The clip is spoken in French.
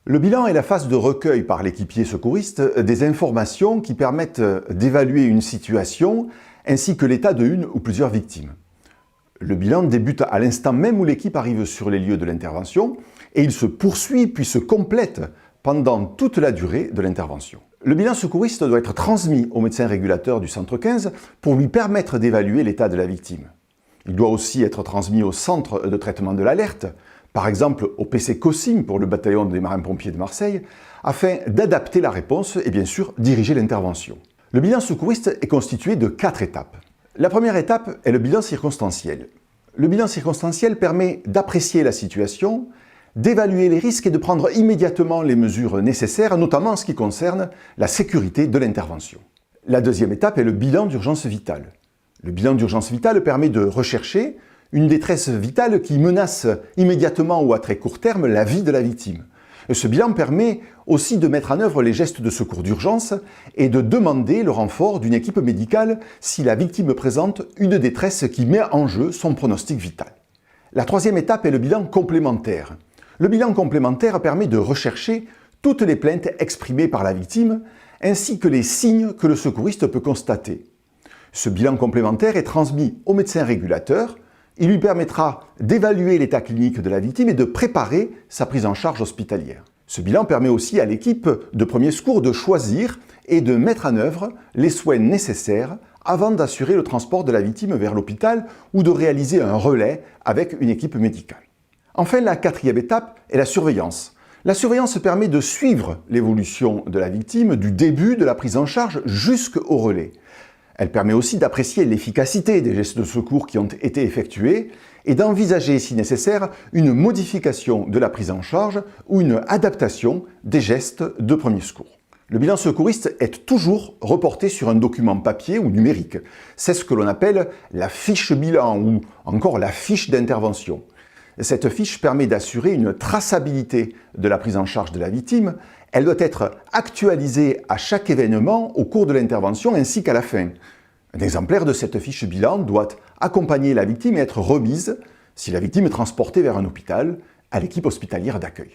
Le bilan est la phase de recueil par l'équipier secouriste des informations qui permettent d'évaluer une situation ainsi que l'état de une ou plusieurs victimes. Le bilan débute à l'instant même où l'équipe arrive sur les lieux de l'intervention et il se poursuit puis se complète pendant toute la durée de l'intervention. Le bilan secouriste doit être transmis au médecin régulateur du centre 15 pour lui permettre d'évaluer l'état de la victime. Il doit aussi être transmis au centre de traitement de l'alerte, par exemple au PC COSIM pour le bataillon des marins-pompiers de Marseille, afin d'adapter la réponse et bien sûr diriger l'intervention. Le bilan secouriste est constitué de 4 étapes. La première étape est le bilan circonstanciel. Le bilan circonstanciel permet d'apprécier la situation, d'évaluer les risques et de prendre immédiatement les mesures nécessaires, notamment en ce qui concerne la sécurité de l'intervention. La deuxième étape est le bilan d'urgence vitale. Le bilan d'urgence vitale permet de rechercher une détresse vitale qui menace immédiatement ou à très court terme la vie de la victime. Ce bilan permet aussi de mettre en œuvre les gestes de secours d'urgence et de demander le renfort d'une équipe médicale si la victime présente une détresse qui met en jeu son pronostic vital. La troisième étape est le bilan complémentaire. Le bilan complémentaire permet de rechercher toutes les plaintes exprimées par la victime ainsi que les signes que le secouriste peut constater. Ce bilan complémentaire est transmis au médecin régulateur. Il lui permettra d'évaluer l'état clinique de la victime et de préparer sa prise en charge hospitalière. Ce bilan permet aussi à l'équipe de premier secours de choisir et de mettre en œuvre les soins nécessaires avant d'assurer le transport de la victime vers l'hôpital ou de réaliser un relais avec une équipe médicale. Enfin, la quatrième étape est la surveillance. La surveillance permet de suivre l'évolution de la victime du début de la prise en charge jusqu'au relais. Elle permet aussi d'apprécier l'efficacité des gestes de secours qui ont été effectués et d'envisager, si nécessaire, une modification de la prise en charge ou une adaptation des gestes de premier secours. Le bilan secouriste est toujours reporté sur un document papier ou numérique. C'est ce que l'on appelle la fiche bilan ou encore la fiche d'intervention. Cette fiche permet d'assurer une traçabilité de la prise en charge de la victime. Elle doit être actualisée à chaque événement au cours de l'intervention ainsi qu'à la fin. Un exemplaire de cette fiche bilan doit accompagner la victime et être remise si la victime est transportée vers un hôpital à l'équipe hospitalière d'accueil.